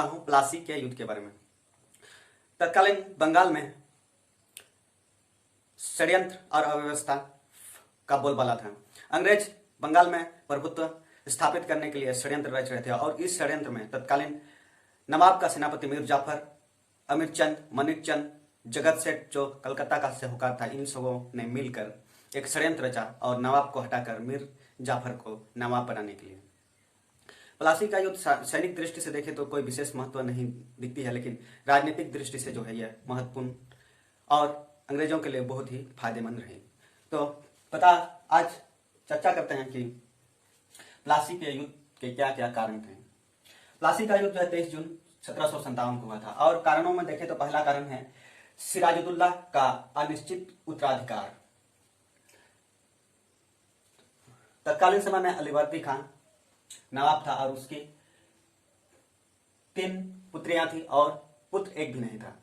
हूं प्लासी के युद्ध के बारे में। तत्कालीन बंगाल में षड्यंत्र और अव्यवस्था का बोलबाला था। अंग्रेज बंगाल में प्रभुत्व स्थापित करने के लिए षड्यंत्र रच रहे थे और इस षड्यंत्र में तत्कालीन नवाब का सेनापति मीर जाफर, अमीर चंद, मनिक चंद, जगत सेठ जो कलकत्ता का साहूकार था, इन सबों ने मिलकर एक षड्यंत्र रचा और नवाब को हटाकर मीर जाफर को नवाब बनाने के लिए। प्लासी का युद्ध सैनिक दृष्टि से देखें तो कोई विशेष महत्व नहीं दिखती है, लेकिन राजनीतिक दृष्टि से जो है यह महत्वपूर्ण और अंग्रेजों के लिए बहुत ही फायदेमंद रही। तो आज चर्चा करते हैं कि प्लासी के युद्ध के क्या क्या कारण थे। प्लासी का युद्ध जो है 23 जून 1757 को हुआ था और कारणों में देखें तो पहला कारण है सिराजुद्दौला का अनिश्चित उत्तराधिकार। तत्कालीन समय में अलीवर्दी खान नवाब था और उसकी 3 पुत्रियां थी और पुत्र एक भी नहीं था।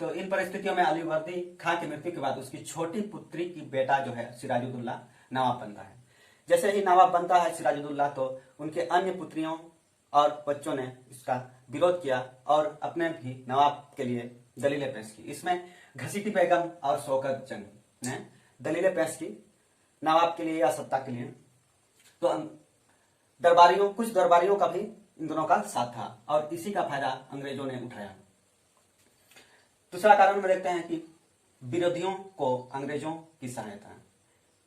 तो इन परिस्थितियों में अलीवर्दी खान की मृत्यु के बाद उसकी छोटी पुत्री की बेटा जो है सिराजुद्दौला नवाब बनता है। जैसे ही नवाब बनता है सिराजुद्दौला, तो उनके अन्य पुत्रियों और बच्चों ने इसका विरोध किया और अपने भी नवाब के लिए दलीलें पेश की। इसमें घसीटी बेगम और शौकत जंग ने दलीलें पेश की नवाब के लिए या सत्ता के लिए। तो कुछ दरबारियों का भी इन दोनों का साथ था और इसी का फायदा अंग्रेजों ने उठाया। दूसरा कारण में देखते हैं कि विरोधियों को अंग्रेजों की सहायता।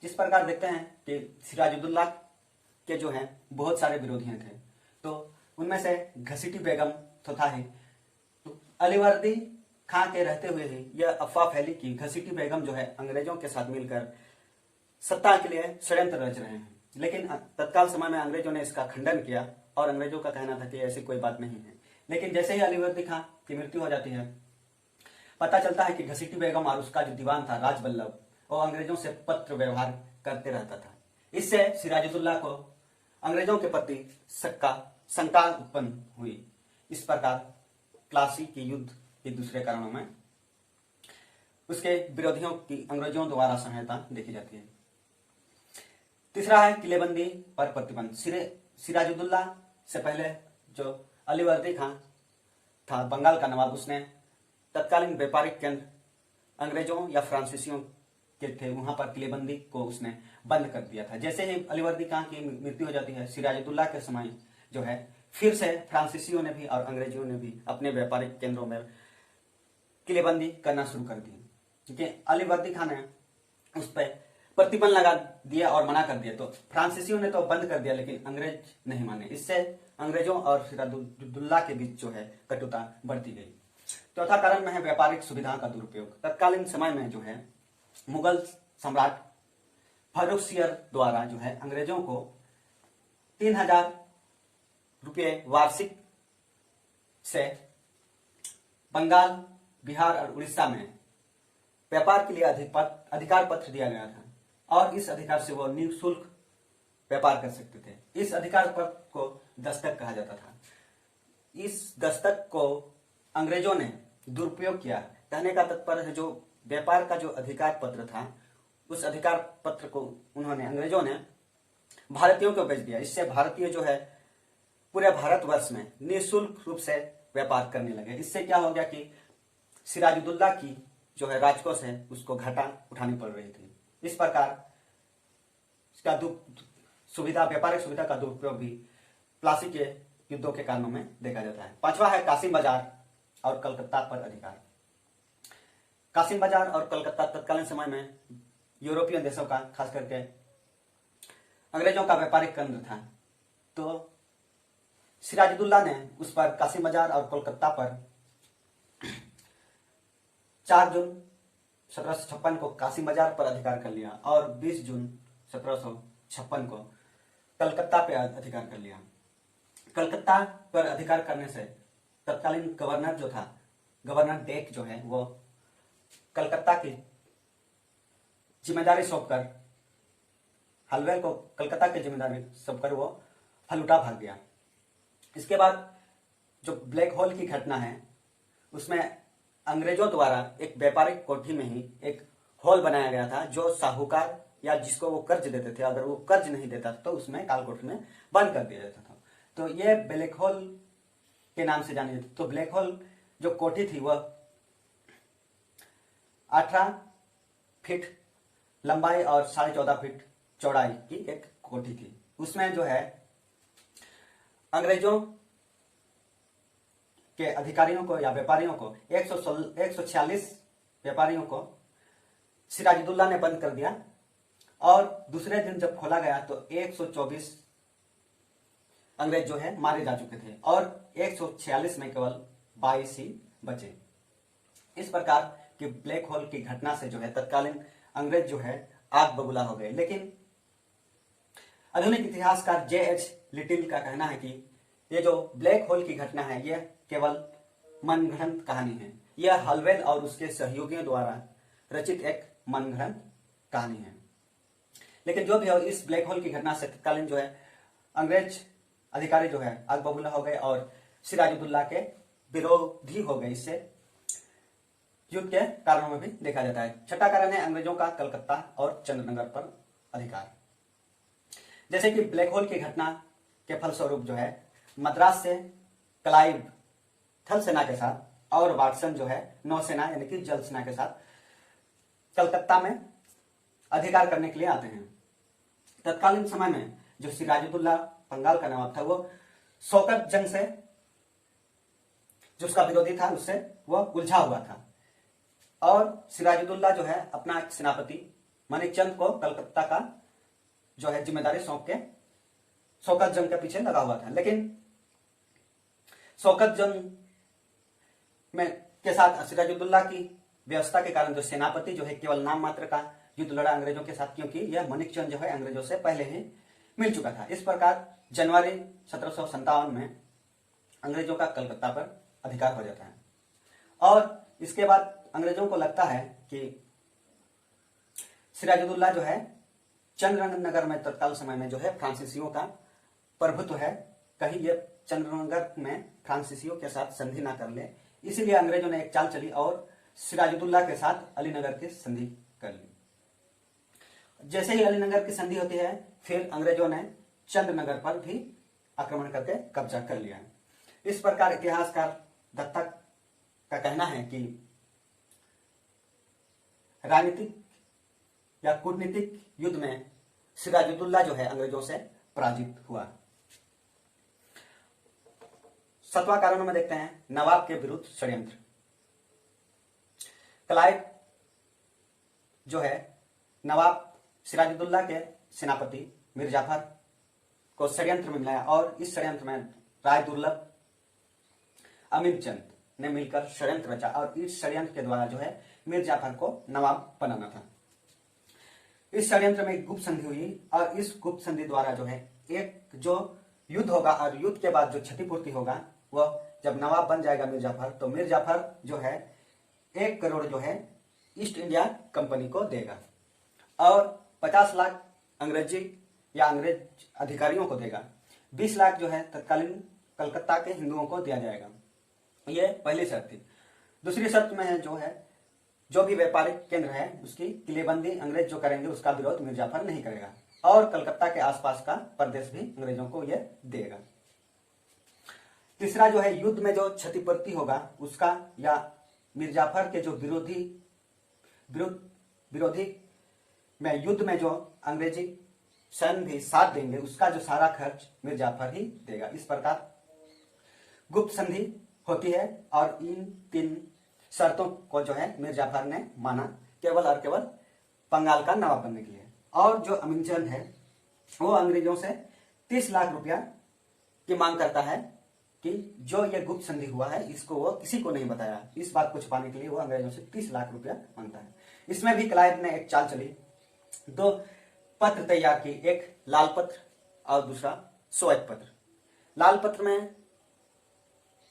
जिस प्रकार देखते हैं कि सिराजुद्दौला के जो हैं बहुत सारे विरोधियां थे, तो उनमें से घसीटी बेगम तो था ही। तो अलीवर्दी खां के रहते हुए ही यह अफवाह फैली कि घसीटी बेगम जो है अंग्रेजों के साथ मिलकर सत्ता के लिए षड्यंत्र रच रहे हैं। लेकिन तत्काल समय में अंग्रेजों ने इसका खंडन किया और अंग्रेजों का कहना था कि ऐसी कोई बात नहीं है। लेकिन जैसे ही अलीवर्दी खां की मृत्यु हो जाती है, पता चलता है कि घसीटी बेगम और उसका जो दीवान था राजबल्लभ, वो अंग्रेजों से पत्र व्यवहार करते रहता था। इससे सिराजुद्दौला को अंग्रेजों के प्रति शंका उत्पन्न हुई। इस प्रकार प्लासी के युद्ध के दूसरे कारणों में उसके विरोधियों की अंग्रेजों द्वारा सहायता देखी जाती है। तीसरा है किलेबंदी पर प्रतिबंध। सिराजुद्दौला से पहले जो अलीवर्दी खां था बंगाल का नवाब, उसने तत्कालीन व्यापारिक केंद्र अंग्रेजों या फ्रांसीसियों के थे, वहां पर किलेबंदी को उसने बंद कर दिया था। जैसे ही अलीवर्दी खां की मृत्यु हो जाती है, सिराजुद्दौला के समय जो है फिर से फ्रांसीसियों ने भी और अंग्रेजों ने भी अपने व्यापारिक केंद्रों में किलेबंदी करना शुरू कर दी, क्योंकि अलीवर्दी खान ने उस पर प्रतिबंध लगा दिया और मना कर दिया। तो फ्रांसीसियों ने तो बंद कर दिया, लेकिन अंग्रेज नहीं माने। इससे अंग्रेजों और सिराजुद्दौला के बीच जो है कटुता बढ़ती गई। चौथा कारण में है व्यापारिक सुविधाओं का दुरुपयोग। तत्कालीन समय में जो है मुगल सम्राट फारूक सियर द्वारा जो है अंग्रेजों को 3000 रुपये वार्षिक से बंगाल, बिहार और उड़ीसा में व्यापार के लिए अधिकार पत्र दिया गया था और इस अधिकार से वो निःशुल्क व्यापार कर सकते थे। इस अधिकार पत्र को दस्तक कहा जाता था। इस दस्तक को अंग्रेजों ने दुरुपयोग किया। कहने का तात्पर्य है जो व्यापार का जो अधिकार पत्र था, उस अधिकार पत्र को अंग्रेजों ने भारतीयों को बेच दिया। इससे भारतीय जो है पूरे भारतवर्ष में निःशुल्क रूप से व्यापार करने लगे। इससे क्या हो गया कि सिराजुद्दौला की जो है राजकोष है उसको घाटा उठानी पड़ रही थी। इस प्रकार इसका व्यापारिक सुविधा का दुरुपयोग भी प्लासी के युद्धों के कारणों में देखा जाता है। पांचवा है कासिम बाजार और कलकत्ता पर अधिकार। कासिम बाजार और कलकत्ता तत्कालीन समय में यूरोपीय देशों का, खास करके अंग्रेजों का व्यापारिक केंद्र था। तो सिराजुद्दौला ने उस पर कासिम बाजार और कोलकाता पर 4 जून 1756 को कासिम बाजार पर अधिकार कर लिया और 20 जून 1756 को कलकत्ता पर अधिकार कर लिया। कलकत्ता पर अधिकार करने से तत्कालीन गवर्नर जो था, गवर्नर डेक जो है, वो कलकत्ता की जिम्मेदारी सौंपकर हलवेल को कलकत्ता की जिम्मेदारी सौंपकर वो फलूटा भाग गया। इसके बाद जो ब्लैक होल की घटना है, उसमें अंग्रेजों द्वारा एक व्यापारिक कोठी में ही एक होल बनाया गया था, जो साहूकार या जिसको वो कर्ज देते थे, अगर वो कर्ज नहीं देता तो उसमें काल कोठरी में बंद कर दिया जाता था। तो ये ब्लैक होल के नाम से जानी जाती। तो ब्लैक होल जो कोठी थी वह 18 फीट लंबाई और 14.5 फीट चौड़ाई की एक कोठी थी। उसमें जो है अंग्रेजों के अधिकारियों को या व्यापारियों को 146 व्यापारियों को सिराजुद्दौला ने बंद कर दिया, और दूसरे दिन जब खोला गया तो 124 अंग्रेज जो है मारे जा चुके थे और 146 में केवल 22 ही बचे। इस प्रकार की ब्लैक होल की घटना से जो है तत्कालीन अंग्रेज जो है आग बबूला हो गए। लेकिन आधुनिक इतिहासकार J.H. लिटिल का कहना है कि ये जो ब्लैक होल की घटना है यह केवल मनगढ़ंत कहानी है। यह हलवेल और उसके सहयोगियों द्वारा रचित एक मनगढ़ंत कहानी है। लेकिन जो भी हो, इस ब्लैक होल की घटना से तत्कालीन जो है अंग्रेज अधिकारी जो है आग बबूला हो गए और सिराजुद्दौला के विरोधी हो गए। इससे युद्ध के कारणों में भी देखा जाता है। छठा कारण है अंग्रेजों का कलकत्ता और चंद्रनगर पर अधिकार। जैसे कि ब्लैक होल की घटना के फलस्वरूप जो है मद्रास से क्लाइव थल सेना के साथ और वाटसन जो है नौसेना यानी कि जल सेना के साथ कलकत्ता में अधिकार करने के लिए आते हैं। तत्कालीन समय में जो सिराजुद्दौला बंगाल का नवाब था वो शौकत जंग से जो उसका विरोधी था उससे वो उलझा हुआ था, और सिराजुद्दौला जो है अपना एक सेनापति मानिकचंद को कलकत्ता का जो है जिम्मेदारी सौंप के शौकत जंग के पीछे लगा हुआ था। लेकिन शौकत जंग में के साथ सिराजुद्दौला की व्यवस्था के कारण जो सेनापति जो है केवल नाम मात्र का युद्ध लड़ा अंग्रेजों के साथ, क्योंकि यह मानिकचंद जो है अंग्रेजों से पहले ही मिल चुका था। इस प्रकार जनवरी 1757 में अंग्रेजों का कलकत्ता पर अधिकार हो जाता है, और इसके बाद अंग्रेजों को लगता है कि सिराजुद्दौला जो है चंद्रनगर में तत्काल समय में जो है फ्रांसीसियों का प्रभुत्व है, कहीं ये चंद्रनगर में फ्रांसीसियों के साथ संधि ना कर ले। इसीलिए अंग्रेजों ने एक चाल चली और सिराजुद्दौला के साथ अलीनगर की संधि कर ली। जैसे ही अलीनगर की संधि होती है फिर अंग्रेजों ने चंद्रनगर पर भी आक्रमण करके कब्जा कर लिया है। इस प्रकार इतिहासकार दत्तक का कहना है कि राजनीतिक या कूटनीतिक युद्ध में सिराजुद्दौला जो है अंग्रेजों से पराजित हुआ। सातवां कारणों में देखते हैं नवाब के विरुद्ध षड्यंत्र। क्लाइव जो है नवाब सिराजुद्दौला के सेनापति मीर जाफर को षड्यंत्र में मिलाया, और इस षड्यंत्र में राय दुर्लभ अमीरचंद ने मिलकर षड्यंत्र रचा, और इस षड्यंत्र के द्वारा जो है मीर जाफर को नवाब बनाना था। इस षड्यंत्र में एक गुप्त संधि हुई, और इस गुप्त संधि द्वारा जो है एक जो युद्ध होगा और युद्ध के बाद जो क्षतिपूर्ति होगा वह जब नवाब बन जाएगा मीर जाफर, तो मीर जाफर जो है 1 करोड़ जो है ईस्ट इंडिया कंपनी को देगा, और 50 लाख अंग्रेजी या अंग्रेज अधिकारियों को देगा। 20 लाख जो है तत्कालीन कलकत्ता के हिंदुओं को दिया जाएगा। ये पहली शर्त थी। दूसरी शर्त में है जो भी व्यापारिक केंद्र है उसकी किलेबंदी अंग्रेज जो करेंगे उसका विरोध मीर जाफर नहीं करेगा, और कलकत्ता के आसपास का प्रदेश भी अंग्रेजों को यह देगा। तीसरा जो है युद्ध में जो क्षतिपूर्ति होगा उसका या मीर जाफर के जो विरोधी में युद्ध में जो अंग्रेजी सैन्य भी साथ देंगे उसका जो सारा खर्च मीर जाफर ही देगा। इस प्रकार गुप्त संधि होती है, और इन 3 शर्तों को जो है मीर जाफर ने माना केवल और केवल बंगाल का नवाब बनने के लिए। और जो अमीरचंद है वो अंग्रेजों से 30 लाख रुपया की मांग करता है कि जो ये गुप्त संधि हुआ है इसको वो किसी को नहीं बताया। इस बात को छुपाने के लिए वो अंग्रेजों से 30 लाख रुपया मांगता है। इसमें भी क्लाइव ने एक चाल चली, 2 पत्र तैयार की, एक लाल पत्र और दूसरा श्वेत पत्र। लाल पत्र में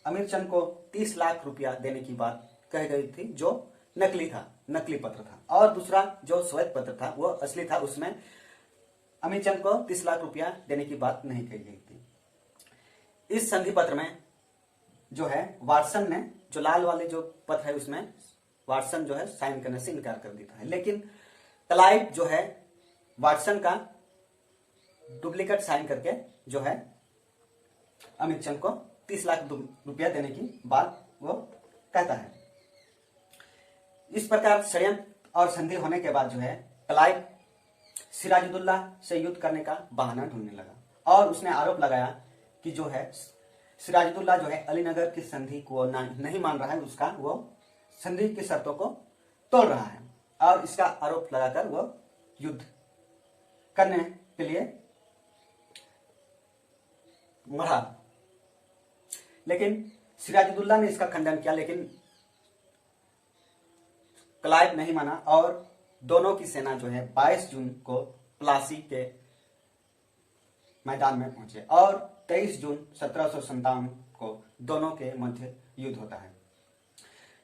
अमीरचंद को 30 लाख रुपया देने की बात कही गई थी जो नकली पत्र था, और दूसरा जो श्वेत पत्र था वो असली था, उसमें अमीरचंद को 30 लाख रुपया देने की बात नहीं कही गई थी। इस संधि पत्र में जो है वाटसन ने जो लाल वाले जो पत्र है उसमें वाटसन जो है साइन करने से इनकार कर देता है, लेकिन क्लाइव जो है वाटसन का डुप्लीकेट साइन करके जो है अमीरचंद को 30 लाख रुपया देने की बात वो कहता है। इस प्रकार षड्यंत्र और संधि होने के बाद जो है क्लाइव सिराजुद्दौला से युद्ध करने का बहाना ढूंढने लगा और उसने आरोप लगाया कि जो है सिराजुद्दौला जो है अलीनगर की संधि को नहीं मान रहा है, उसका वो संधि की शर्तों को तोड़ रहा है और इसका आरोप लगाकर वो युद्ध करने के लिए बढ़ा। लेकिन सिराजुद्दौला ने इसका खंडन किया, लेकिन क्लाइव नहीं माना और दोनों की सेना जो है 22 जून को प्लासी के मैदान में पहुंचे और 23 जून 1757 को दोनों के मध्य युद्ध होता है।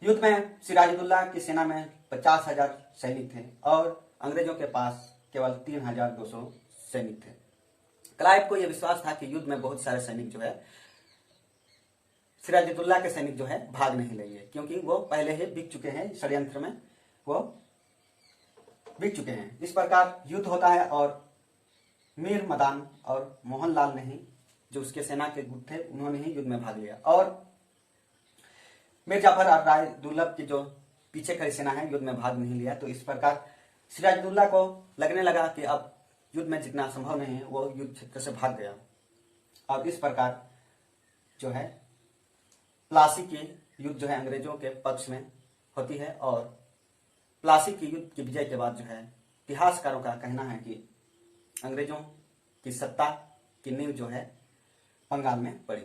युद्ध में सिराजुद्दौला की सेना में 50,000 सैनिक थे और अंग्रेजों के पास केवल 3,200 सैनिक थे। क्लाइव को यह विश्वास था कि युद्ध में बहुत सारे सैनिक जो है सिराजुद्दौला के सैनिक जो है भाग नहीं लेंगे, क्योंकि वो पहले ही बिक चुके हैं, षड्यंत्र में वो बिक चुके हैं। इस प्रकार युद्ध होता है और मीर मदान और मोहनलाल ने ही, जो उसके सेना के गुट थे, उन्होंने ही युद्ध में भाग लिया और मीर जाफर और राय दुर्लभ की जो पीछे खड़ी सेना है युद्ध में भाग नहीं लिया। तो इस प्रकार सिराजुद्दौला को लगने लगा कि अब युद्ध में जितना संभव नहीं है, वो युद्ध क्षेत्र से भाग गया और इस प्रकार जो है प्लासी की युद्ध जो है अंग्रेजों के पक्ष में होती है और प्लासी की युद्ध की विजय के बाद जो है इतिहासकारों का कहना है कि अंग्रेजों की सत्ता की नींव जो है बंगाल में पड़ी।